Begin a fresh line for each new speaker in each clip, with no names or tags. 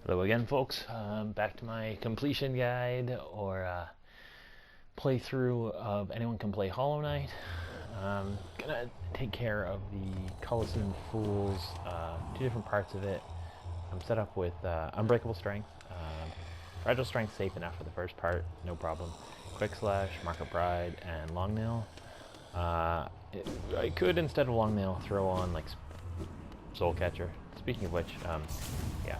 Hello again, folks. Back to my completion guide or playthrough of Anyone Can Play Hollow Knight. Gonna take care of the Colosseum Fools, two different parts of it. I'm set up with Unbreakable Strength, Fragile Strength safe enough for the first part, no problem. Quick Slash, Mark of Pride, and Long Nail. I could, instead of Long Nail, throw on like Soul Catcher. Speaking of which, yeah.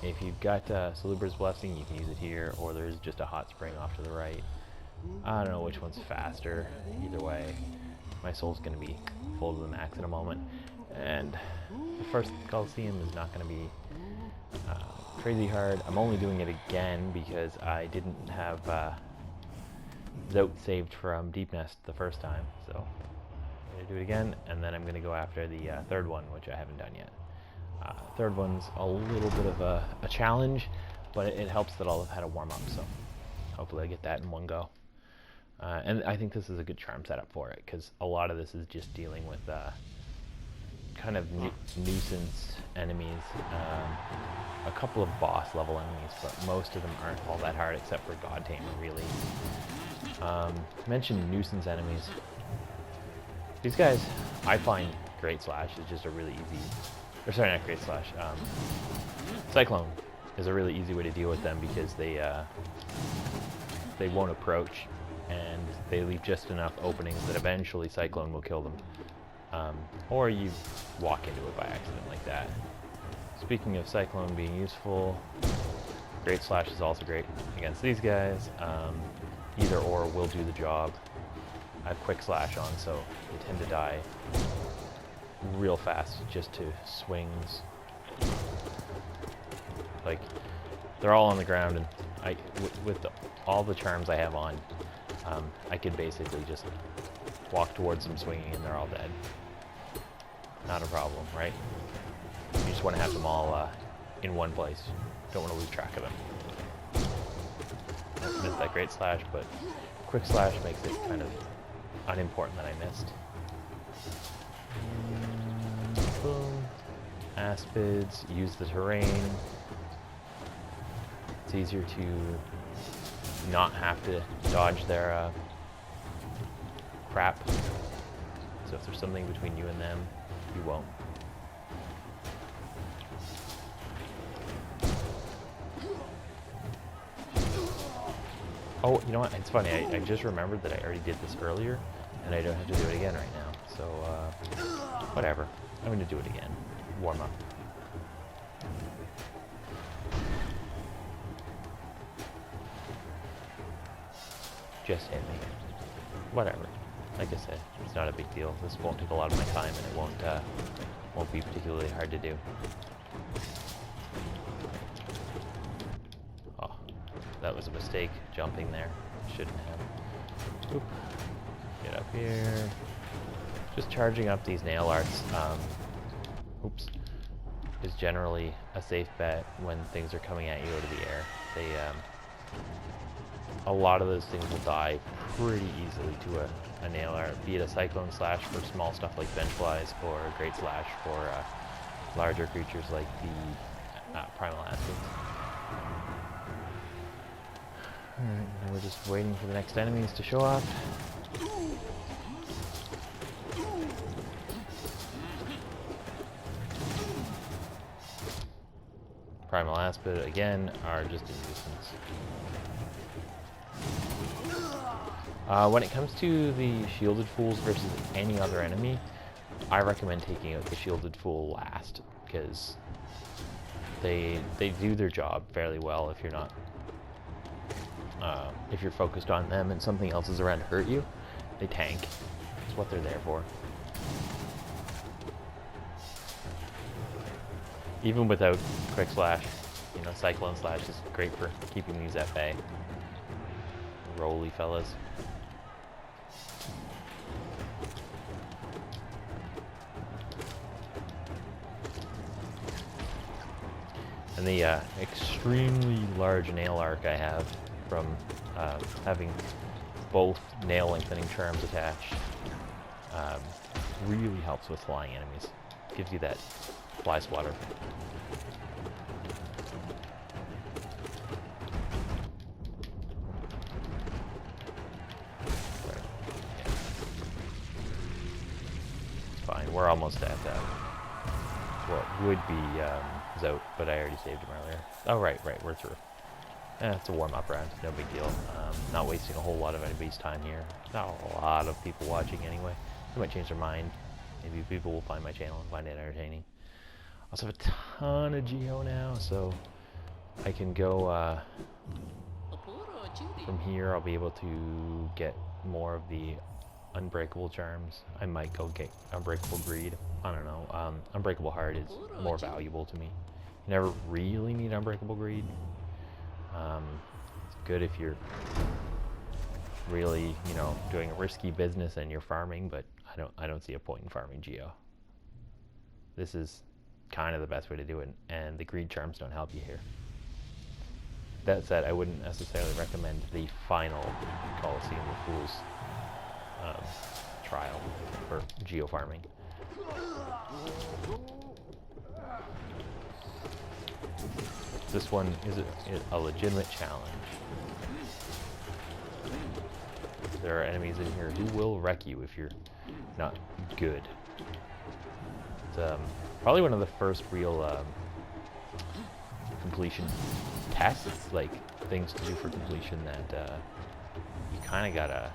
If you've got Salubra's Blessing, you can use it here, or there's just a hot spring off to the right. I don't know which one's faster. Either way, my soul's going to be full to the max in a moment. And the first Colosseum is not going to be crazy hard. I'm only doing it again because I didn't have Zote saved from Deep Nest the first time. So I'm going to do it again, and then I'm going to go after the third one, which I haven't done yet. Third one's a little bit of a challenge, but it helps that I'll have had a warm-up, so hopefully I get that in one go. And I think this is a good charm setup for it, because a lot of this is just dealing with kind of nuisance enemies, a couple of boss level enemies, but most of them aren't all that hard except for God Tamer, really. Mentioned nuisance enemies. These guys, I find Great Slash is just a really easy... Or sorry, not Great Slash. Cyclone is a really easy way to deal with them because they won't approach, and they leave just enough openings that eventually Cyclone will kill them. Or you walk into it by accident like that. Speaking of Cyclone being useful, Great Slash is also great against these guys. Either or will do the job. I have Quick Slash on, so they tend to die real fast just to swings. Like, they're all on the ground, and with all the charms I have on, I could basically just walk towards them swinging and they're all dead. Not a problem, right? You just want to have them all in one place. Don't want to lose track of them. I missed that Great Slash, but Quick Slash makes it kind of unimportant that I missed. Boom. Aspids, use the terrain. It's easier to not have to dodge their crap. So if there's something between you and them, you won't. Oh, you know what? It's funny. I just remembered that I already did this earlier, and I don't have to do it again right now. So, whatever. I'm going to do it again. Warm up. Just hit me. Whatever. Like I said, it's not a big deal. This won't take a lot of my time, and it won't be particularly hard to do. Oh, that was a mistake jumping there. Shouldn't have. Oop. Get up here. Just charging up these nail arts, is generally a safe bet when things are coming at you out of the air. They, a lot of those things will die pretty easily to a nail art, be it a Cyclone Slash for small stuff like bench flies, or a Great Slash for larger creatures like the Primal Acids. Alright, now we're just waiting for the next enemies to show up. Primal Aspid, again, are just a nuisance. When it comes to the Shielded Fools versus any other enemy, I recommend taking out the Shielded Fool last, because they do their job fairly well if you're not... if you're focused on them and something else is around to hurt you, they tank. That's what they're there for. Even without Quick Slash, you know, Cyclone Slash is great for keeping these at bay. Rolly fellas. And the extremely large nail arc I have from having both nail lengthening charms attached really helps with flying enemies. Gives you that fly swatter. we're almost at what would be Zote, but I already saved him earlier. Oh, right, we're through. It's a warm-up round, no big deal. Not wasting a whole lot of anybody's time here. Not a lot of people watching anyway. They might change their mind. Maybe people will find my channel and find it entertaining. I also have a ton of Geo now, so I can go from here. I'll be able to get more of the Unbreakable Charms. I might go get Unbreakable Greed. I don't know. Unbreakable Heart is more valuable to me. You never really need Unbreakable Greed. It's good if you're really, you know, doing a risky business and you're farming, but I don't see a point in farming Geo. This is kind of the best way to do it, and the Greed Charms don't help you here. That said, I wouldn't necessarily recommend the final Colosseum of Fools trial for Geo farming. This one is a legitimate challenge. There are enemies in here who will wreck you if you're not good. It's probably one of the first real completion tests, like things to do for completion that you kind of gotta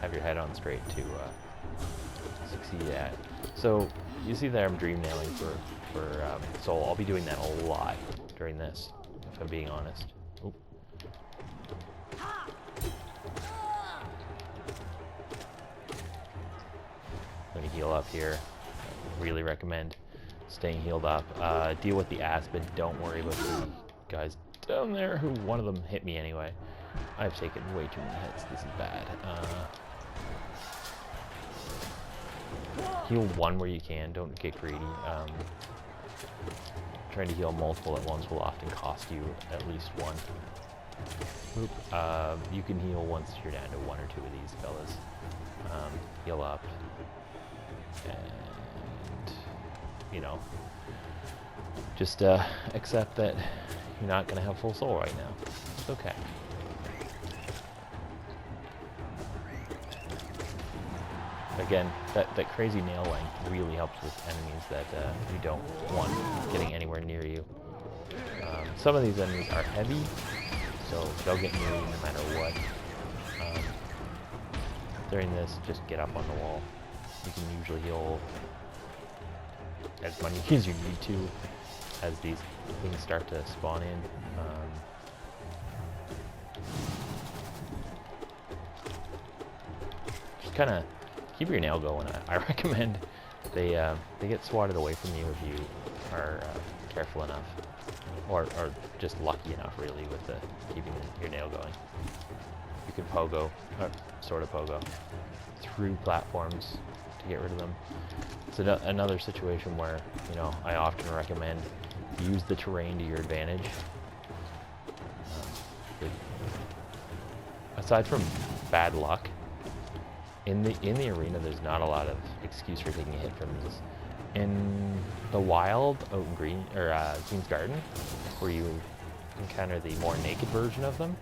have your head on straight to succeed at. So you see that I'm dream nailing for Soul. I'll be doing that a lot during this, if I'm being honest. Oop. I'm gonna heal up here. Really recommend staying healed up. Deal with the Aspen. Don't worry about the guys down there who one of them hit me anyway. I've taken way too many hits. This is bad. Heal one where you can. Don't get greedy. Trying to heal multiple at once will often cost you at least one. Oop. You can heal once you're down to one or two of these fellas. Heal up. And, you know, just accept that you're not going to have full soul right now. It's okay. Again, that crazy nail length really helps with enemies that you don't want getting anywhere near you. Some of these enemies are heavy, so they'll get near you no matter what. During this, just get up on the wall. You can usually heal as many as you need to as these things start to spawn in. Just kind of keep your nail going. I recommend they get swatted away from you if you are careful enough, or just lucky enough, really, with keeping your nail going. You can pogo, sort of pogo, through platforms to get rid of them. It's another situation where, you know, I often recommend use the terrain to your advantage. Aside from bad luck, in the arena, there's not a lot of excuse for taking a hit from this. In the wild, out in Queen's Garden, where you encounter the more naked version of them,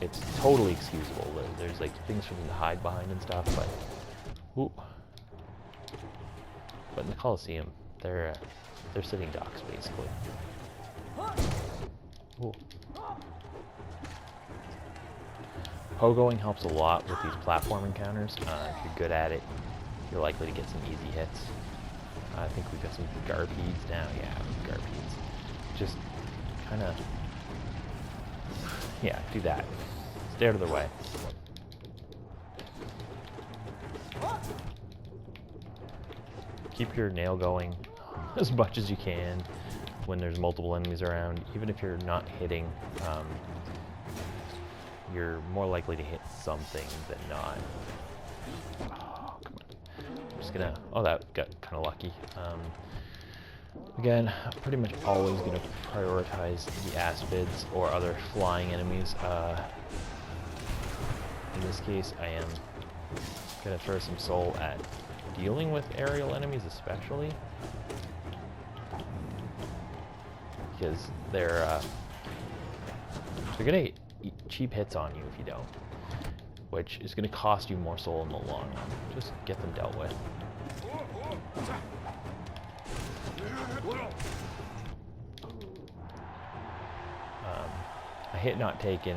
it's totally excusable. There's like things for them to hide behind and stuff, but in the Colosseum, they're sitting ducks basically. Ooh. Pogoing helps a lot with these platform encounters. If you're good at it, you're likely to get some easy hits. I think we've got some Garpedes now. Yeah, Garpedes. Just kind of, yeah, do that. Stay out of their way. Keep your nail going as much as you can when there's multiple enemies around. Even if you're not hitting, you're more likely to hit something than not. Oh, come on. I'm just gonna, oh, that got kind of lucky. Again, I'm pretty much always gonna prioritize the Aspids or other flying enemies. In this case, I am gonna throw some soul at dealing with aerial enemies, especially because they're gonna eat cheap hits on you if you don't. which is going to cost you more soul in the long run. Just get them dealt with. A hit not taken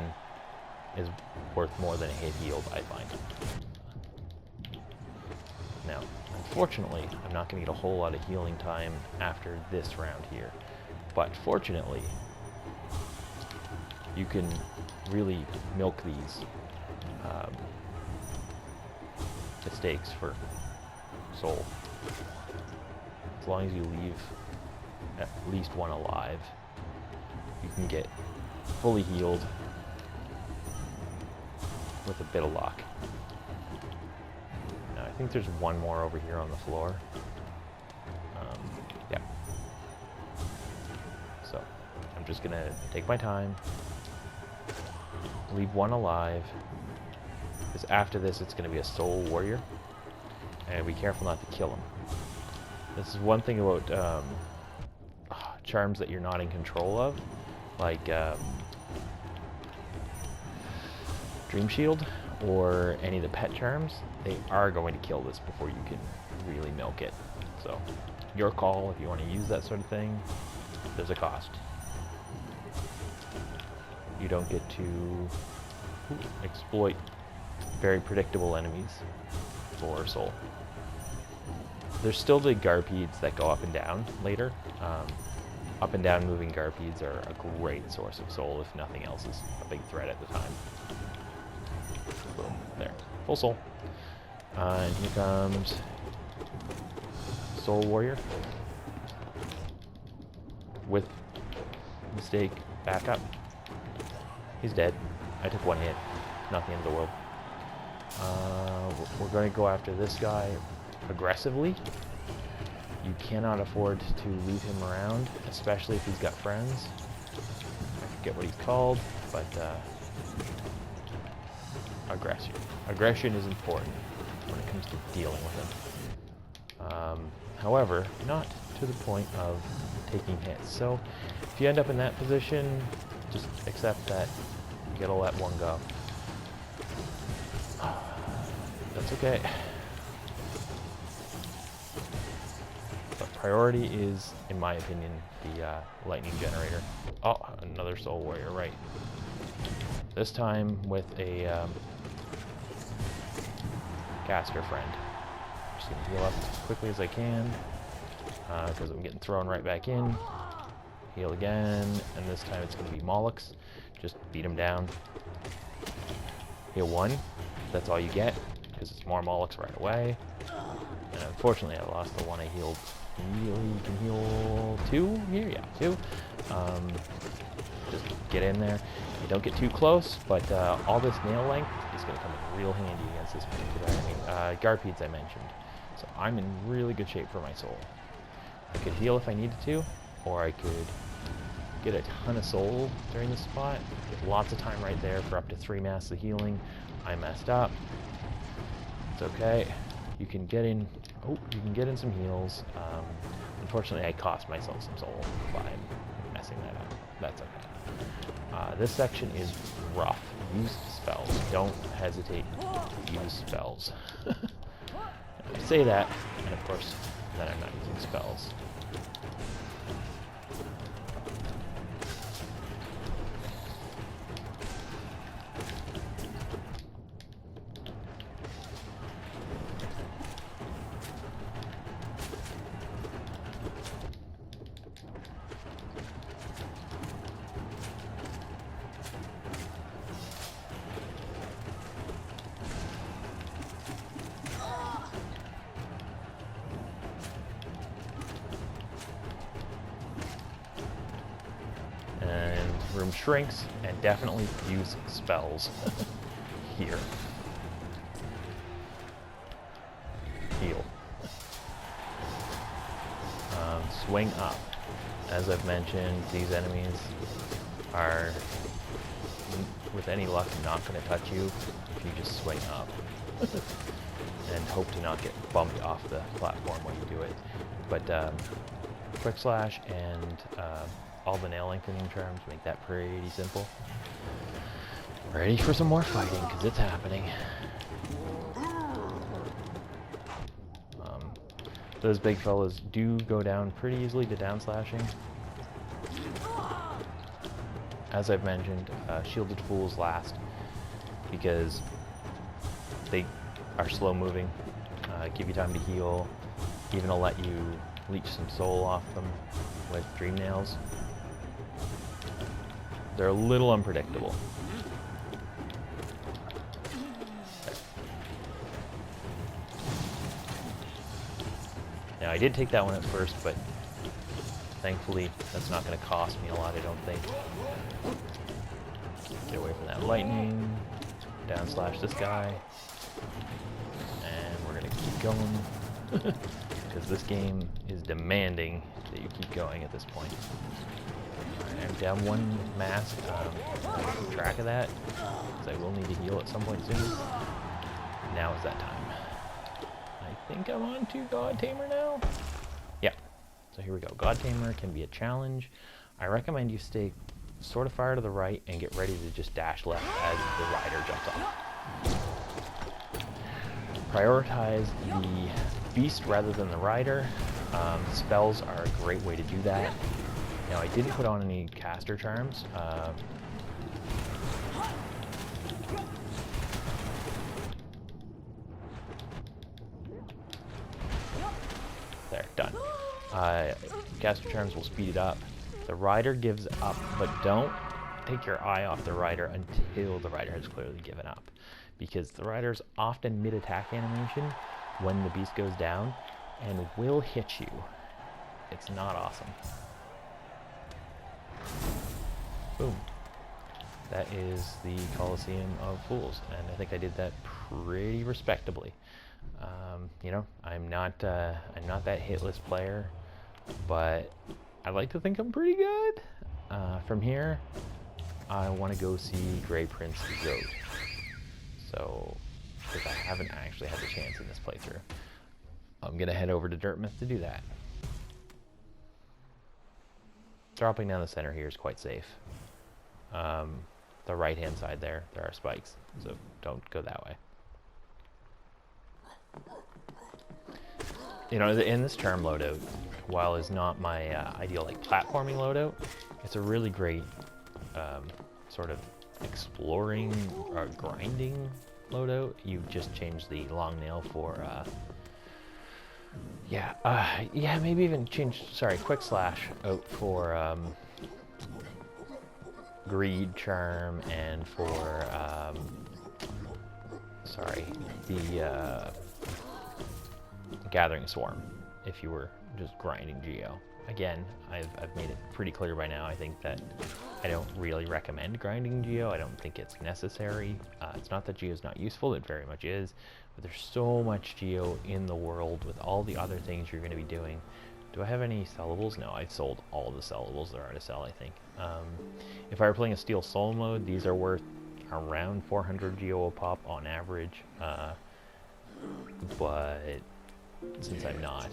is worth more than a hit healed, I find. Now, unfortunately, I'm not going to get a whole lot of healing time after this round here. But fortunately, you can really milk these mistakes for soul. As long as you leave at least one alive, you can get fully healed with a bit of luck. Now, I think there's one more over here on the floor. Yeah. So, I'm just gonna take my time, leave one alive, because after this it's gonna be a soul warrior, and be careful not to kill him. This is one thing about charms that you're not in control of, like Dream Shield or any of the pet charms. They are going to kill this before you can really milk it. So, your call if you want to use that sort of thing. There's a cost. You don't get to exploit very predictable enemies for soul. There's still the Garpedes that go up and down later. Up and down moving Garpedes are a great source of soul if nothing else is a big threat at the time. Boom, there, full soul. And here comes Soul Warrior with mistake backup. He's dead. I took one hit, not the end of the world. We're going to go after this guy aggressively. You cannot afford to leave him around, especially if he's got friends. I forget what he's called, but aggression. Aggression is important when it comes to dealing with him. However, not to the point of taking hits. So if you end up in that position, just accept that you gotta let one go. That's okay. But priority is, in my opinion, the lightning generator. Oh, another soul warrior, right. This time with a caster friend. Just gonna heal up as quickly as I can, because I'm getting thrown right back in. Heal again, and this time it's gonna be Molochs. Just beat him down. Heal one, that's all you get, because it's more Molochs right away. And unfortunately I lost the one I healed immediately. You can heal two here? Yeah, two. Just get in there. You don't get too close, but all this nail length is going to come in real handy against this particular enemy. Garpedes I mentioned. So I'm in really good shape for my soul. I could heal if I needed to, or I could get a ton of soul during this spot. Get lots of time right there for up to 3 masses of healing. I messed up. It's okay. You can get in. Oh, you can get in some heals. Unfortunately, I cost myself some soul by messing that up. That's okay. This section is rough. Use spells. Don't hesitate to use spells. I say that, and of course, then I'm not using spells. Room shrinks, and definitely use spells here. Heal. Swing up. As I've mentioned, these enemies are, with any luck, not going to touch you if you just swing up. And hope to not get bumped off the platform when you do it. But quick slash and all the nail lengthening charms make that pretty simple. Ready for some more fighting, because it's happening. Those big fellas do go down pretty easily to down slashing. As I've mentioned, shielded fools last because they are slow moving, give you time to heal, even will let you leech some soul off them with dream nails. They're a little unpredictable. Now I did take that one at first, but thankfully that's not going to cost me a lot, I don't think. Get away from that lightning, down slash this guy, and we're going to keep going, because this game is demanding that you keep going at this point. Alright, I'm down one mask, keep track of that, because I will need to heal at some point soon. Now is that time. I think I'm on to God Tamer now. Yeah, so here we go. God Tamer can be a challenge. I recommend you stay sort of far to the right and get ready to just dash left as the rider jumps off. Prioritize the beast rather than the rider. Spells are a great way to do that. Now I didn't put on any caster charms. There, done. Caster charms will speed it up. The rider gives up, but don't take your eye off the rider until the rider has clearly given up, because the rider's often mid-attack animation when the beast goes down and will hit you. It's not awesome. Boom. That is the Colosseum of Fools, and I think I did that pretty respectably. You know, I'm not that hitless player, but I like to think I'm pretty good. From here, I want to go see Grey Prince Zote. So, because I haven't actually had the chance in this playthrough, I'm gonna head over to Dirtmouth to do that. Dropping down the center here is quite safe. The right-hand side there are spikes, so don't go that way. You know, in this charm loadout, while it's not my ideal like platforming loadout, it's a really great sort of exploring or grinding loadout. You've just changed the long nail for yeah, maybe even change, sorry, quick slash out for greed charm and for sorry, the gathering swarm if you were just grinding geo. Again, I've made it pretty clear by now, I think that I don't really recommend grinding geo. I don't think it's necessary. It's not that geo is not useful, it very much is, but there's so much geo in the world with all the other things you're going to be doing. Do I have any sellables? No, I've sold all the sellables there are to sell, I think. If I were playing a Steel Soul mode, these are worth around 400 geo a pop on average, but since I'm not,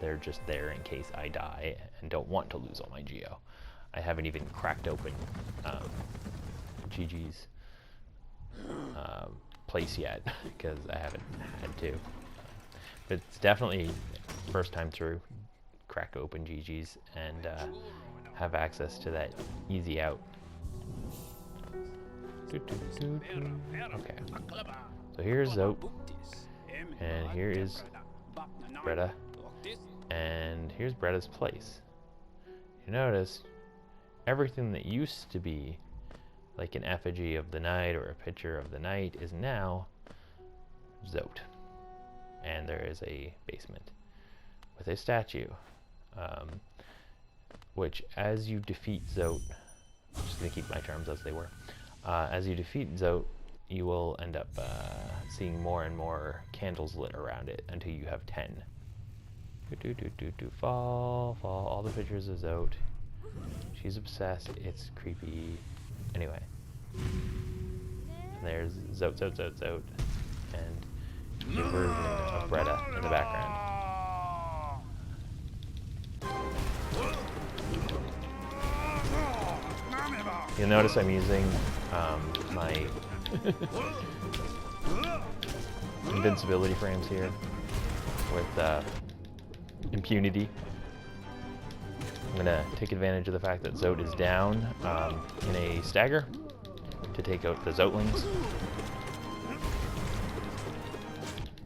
they're just there in case I die and don't want to lose all my geo. I haven't even cracked open GG's place yet because I haven't had to. But it's definitely first time through, crack open GG's and have access to that easy out. Okay, so here's Zote, and here is Bretta, and here's Bretta's place. You notice everything that used to be like an effigy of the knight or a picture of the knight is now Zote. And there is a basement with a statue, which as you defeat Zote, I'm just going to keep my charms as they were, as you defeat Zote, you will end up seeing more and more candles lit around it until you have 10. Fall, all the pictures of Zote. She's obsessed, it's creepy. Anyway. And there's Zote, and new version of Bretta in the background. You'll notice I'm using my invincibility frames here with impunity. I'm going to take advantage of the fact that Zote is down in a stagger to take out the Zotelings.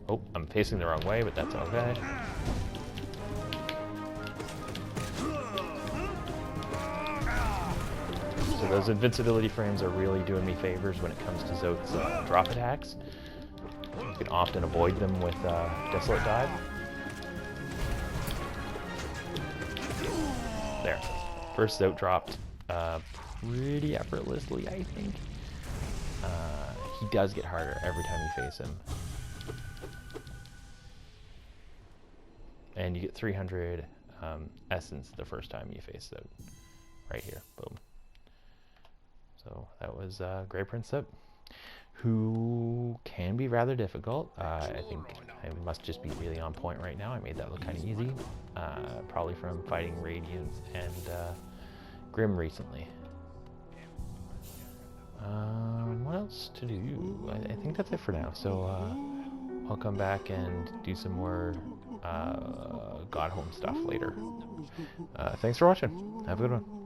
Oh, I'm facing the wrong way, but that's okay. So those invincibility frames are really doing me favors when it comes to Zote's drop attacks. You can often avoid them with Desolate Dive. There. First Zote dropped pretty effortlessly, I think. He does get harder every time you face him. And you get 300 essence the first time you face Zote. Right here. Boom. So that was Grey Prince Zote, who can be rather difficult. I think I must just be really on point right now. I made that look kind of easy. Probably from fighting Radiance and Grim recently. What else to do? I think that's it for now. So I'll come back and do some more Godhome stuff later. Thanks for watching. Have a good one.